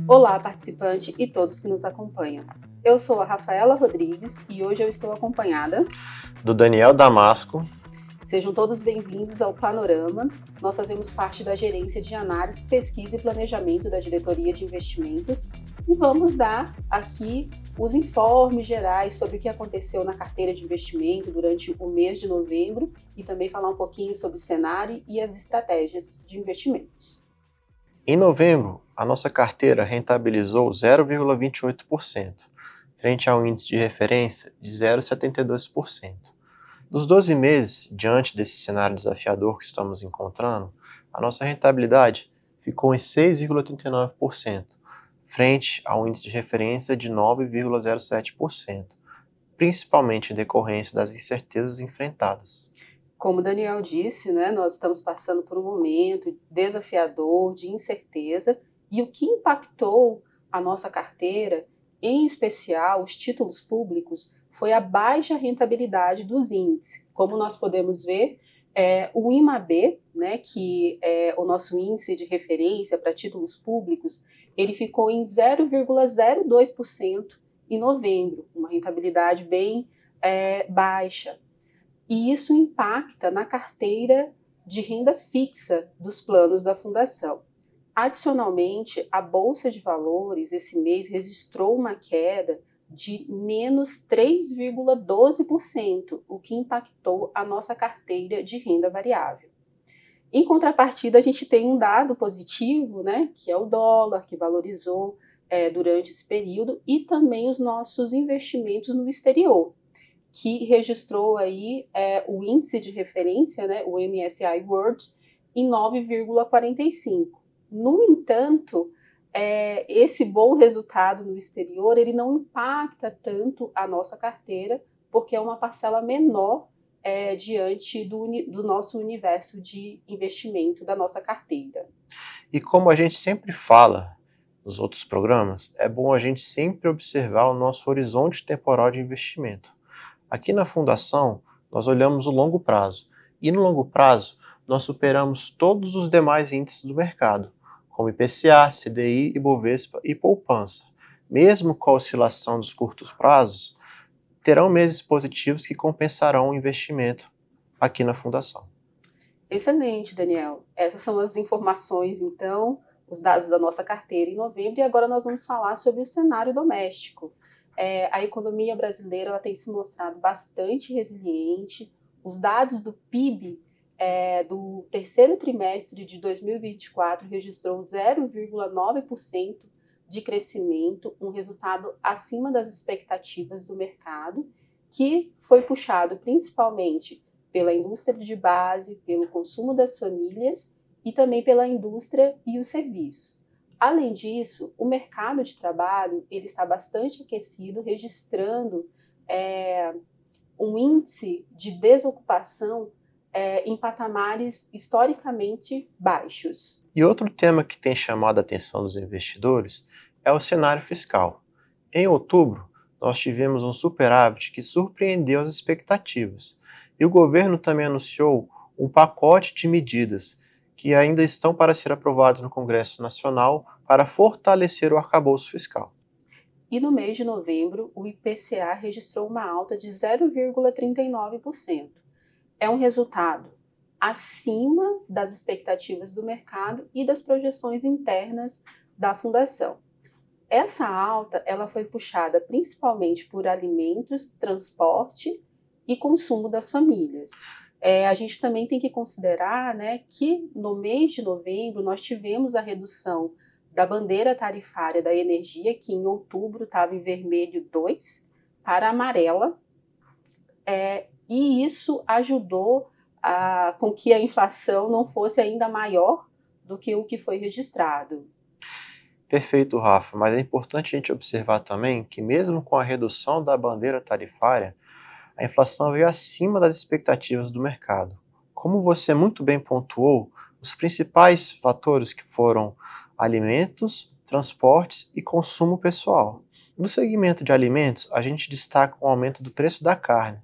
Olá, participante e todos que nos acompanham. Eu sou a Rafaela Rodrigues e hoje eu estou acompanhada do Daniel Damasco. Sejam todos bem-vindos ao Panorama. Nós fazemos parte da Gerência de Análise, Pesquisa e Planejamento da Diretoria de Investimentos e vamos dar aqui os informes gerais sobre o que aconteceu na carteira de investimento durante o mês de novembro e também falar um pouquinho sobre o cenário e as estratégias de investimentos. Em novembro, a nossa carteira rentabilizou 0,28%, frente a um índice de referência de 0,72%. Dos 12 meses, diante desse cenário desafiador que estamos encontrando, a nossa rentabilidade ficou em 6,39%, frente a um índice de referência de 9,07%, principalmente em decorrência das incertezas enfrentadas. Como o Daniel disse, nós estamos passando por um momento desafiador, de incerteza, e o que impactou a nossa carteira, em especial os títulos públicos, foi a baixa rentabilidade dos índices. Como nós podemos ver, o IMAB, que é o nosso índice de referência para títulos públicos, ele ficou em 0,02% em novembro, uma rentabilidade bem baixa. E isso impacta na carteira de renda fixa dos planos da Fundação. Adicionalmente, a Bolsa de Valores esse mês registrou uma queda de menos 3,12%, o que impactou a nossa carteira de renda variável. Em contrapartida, a gente tem um dado positivo, que é o dólar, que valorizou durante esse período, e também os nossos investimentos no exterior, que registrou aí o índice de referência, o MSCI World, em 9,45. No entanto, esse bom resultado no exterior, ele não impacta tanto a nossa carteira, porque é uma parcela menor diante do nosso universo de investimento da nossa carteira. E como a gente sempre fala nos outros programas, é bom a gente sempre observar o nosso horizonte temporal de investimento. Aqui na Fundação, nós olhamos o longo prazo, e no longo prazo, nós superamos todos os demais índices do mercado, como IPCA, CDI, Ibovespa e poupança. Mesmo com a oscilação dos curtos prazos, terão meses positivos que compensarão o investimento aqui na Fundação. Excelente, Daniel. Essas são as informações, então, os dados da nossa carteira em novembro, e agora nós vamos falar sobre o cenário doméstico. A economia brasileira ela tem se mostrado bastante resiliente. Os dados do PIB do terceiro trimestre de 2024 registrou 0,9% de crescimento, um resultado acima das expectativas do mercado, que foi puxado principalmente pela indústria de base, pelo consumo das famílias e também pela indústria e os serviços. Além disso, o mercado de trabalho ele está bastante aquecido, registrando um índice de desocupação em patamares historicamente baixos. E outro tema que tem chamado a atenção dos investidores é o cenário fiscal. Em outubro, nós tivemos um superávit que surpreendeu as expectativas, e o governo também anunciou um pacote de medidas que ainda estão para ser aprovados no Congresso Nacional para fortalecer o arcabouço fiscal. E no mês de novembro, o IPCA registrou uma alta de 0,39%. É um resultado acima das expectativas do mercado e das projeções internas da Fundação. Essa alta ela foi puxada principalmente por alimentos, transporte e consumo das famílias. A gente também tem que considerar que no mês de novembro nós tivemos a redução da bandeira tarifária da energia, que em outubro estava em vermelho 2 para amarela, e isso ajudou com que a inflação não fosse ainda maior do que o que foi registrado. Perfeito, Rafa, mas é importante a gente observar também que mesmo com a redução da bandeira tarifária, a inflação veio acima das expectativas do mercado. Como você muito bem pontuou, os principais fatores que foram alimentos, transportes e consumo pessoal. No segmento de alimentos, a gente destaca o aumento do preço da carne.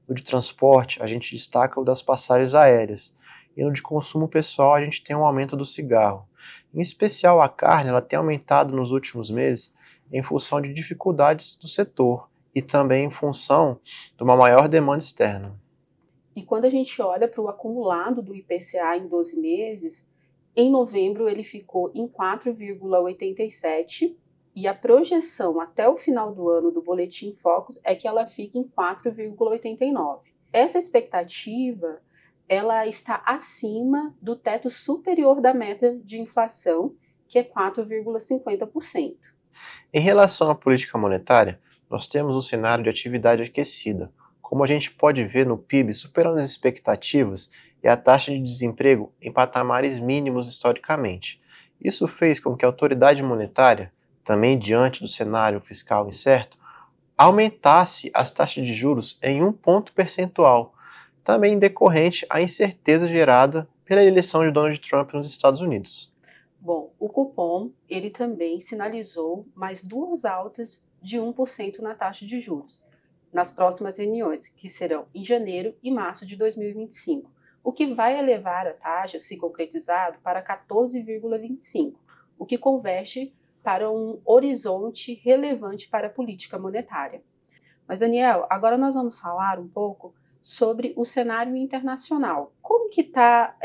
No de transporte, a gente destaca o das passagens aéreas. e no de consumo pessoal a gente tem um aumento do cigarro. Em especial a carne, ela tem aumentado nos últimos meses em função de dificuldades do setor e também em função de uma maior demanda externa. E quando a gente olha para o acumulado do IPCA em 12 meses, em novembro ele ficou em 4,87 e a projeção até o final do ano do Boletim Focus é que ela fique em 4,89. Essa expectativa ela está acima do teto superior da meta de inflação, que é 4,50%. Em relação à política monetária, nós temos um cenário de atividade aquecida, como a gente pode ver no PIB superando as expectativas e a taxa de desemprego em patamares mínimos historicamente. Isso fez com que a autoridade monetária, também diante do cenário fiscal incerto, aumentasse as taxas de juros em 1 ponto percentual, também decorrente à incerteza gerada pela eleição de Donald Trump nos Estados Unidos. Bom, o cupom ele também sinalizou mais duas altas de 1% na taxa de juros nas próximas reuniões, que serão em janeiro e março de 2025, o que vai elevar a taxa, se concretizado, para 14,25, o que converte para um horizonte relevante para a política monetária. Mas, Daniel, agora nós vamos falar um pouco sobre o cenário internacional. Como que está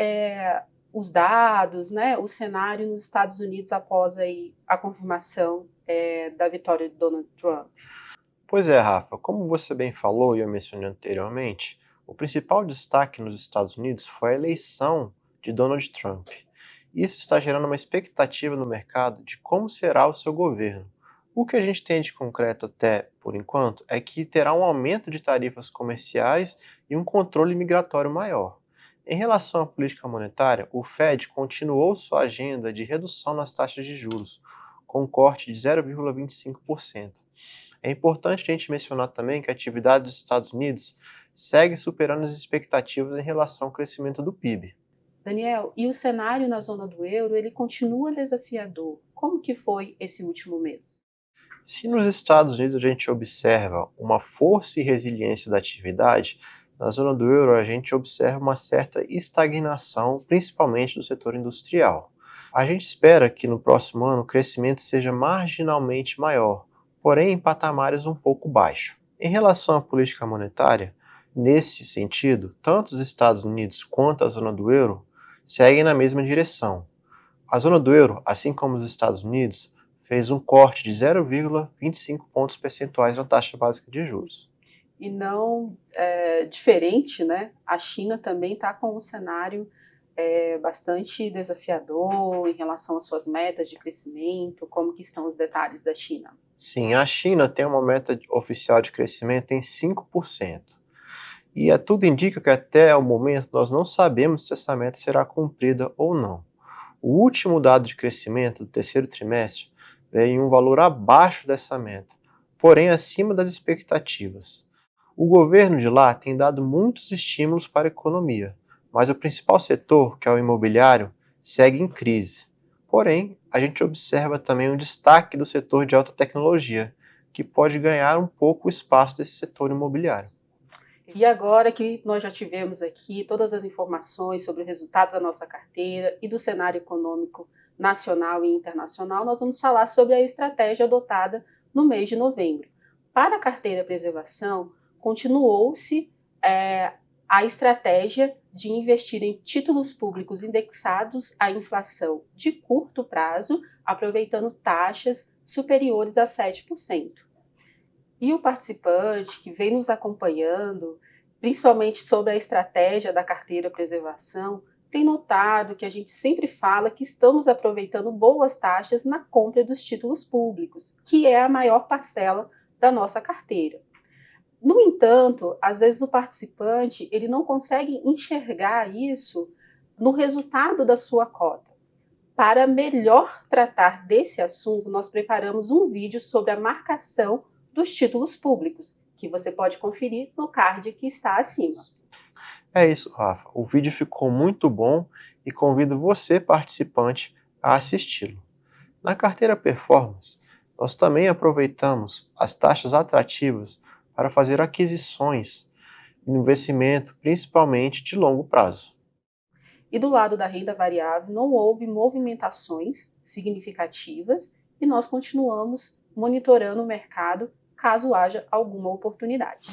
os dados, né, o cenário nos Estados Unidos após aí a confirmação da vitória de Donald Trump? Pois é, Rafa, como você bem falou e eu mencionei anteriormente, o principal destaque nos Estados Unidos foi a eleição de Donald Trump. Isso está gerando uma expectativa no mercado de como será o seu governo. O que a gente tem de concreto até por enquanto é que terá um aumento de tarifas comerciais e um controle migratório maior. Em relação à política monetária, o Fed continuou sua agenda de redução nas taxas de juros, com um corte de 0,25%. É importante a gente mencionar também que a atividade dos Estados Unidos segue superando as expectativas em relação ao crescimento do PIB. Daniel, e o cenário na zona do euro, ele continua desafiador. Como que foi esse último mês? Se nos Estados Unidos a gente observa uma força e resiliência da atividade, na zona do euro a gente observa uma certa estagnação, principalmente do setor industrial. A gente espera que no próximo ano o crescimento seja marginalmente maior, porém em patamares um pouco baixos. Em relação à política monetária, nesse sentido, tanto os Estados Unidos quanto a zona do euro seguem na mesma direção. A zona do euro, assim como os Estados Unidos, fez um corte de 0,25 pontos percentuais na taxa básica de juros. E não diferente, né? A China também está com um cenário bastante desafiador em relação às suas metas de crescimento. Como que estão os detalhes da China? Sim, a China tem uma meta oficial de crescimento em 5%. E tudo indica que até o momento nós não sabemos se essa meta será cumprida ou não. O último dado de crescimento do terceiro trimestre veio em um valor abaixo dessa meta, porém acima das expectativas. O governo de lá tem dado muitos estímulos para a economia, mas o principal setor, que é o imobiliário, segue em crise. Porém, a gente observa também um destaque do setor de alta tecnologia, que pode ganhar um pouco o espaço desse setor imobiliário. E agora que nós já tivemos aqui todas as informações sobre o resultado da nossa carteira e do cenário econômico nacional e internacional, nós vamos falar sobre a estratégia adotada no mês de novembro. Para a carteira preservação, continuou-se a estratégia de investir em títulos públicos indexados à inflação de curto prazo, aproveitando taxas superiores a 7%. E o participante que vem nos acompanhando, principalmente sobre a estratégia da carteira preservação, tem notado que a gente sempre fala que estamos aproveitando boas taxas na compra dos títulos públicos, que é a maior parcela da nossa carteira. No entanto, às vezes o participante ele não consegue enxergar isso no resultado da sua cota. Para melhor tratar desse assunto, nós preparamos um vídeo sobre a marcação dos títulos públicos, que você pode conferir no card que está acima. É isso, Rafa. O vídeo ficou muito bom e convido você, participante, a assisti-lo. Na carteira Performance, nós também aproveitamos as taxas atrativas para fazer aquisições no investimento, principalmente de longo prazo. E do lado da renda variável não houve movimentações significativas e nós continuamos monitorando o mercado caso haja alguma oportunidade.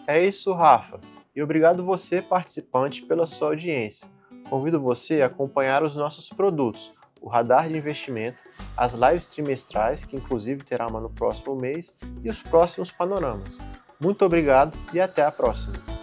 É isso, Rafa. E obrigado você, participante, pela sua audiência. Convido você a acompanhar os nossos produtos, o Radar de Investimento, as lives trimestrais, que inclusive terá uma no próximo mês, e os próximos panoramas. Muito obrigado e até a próxima!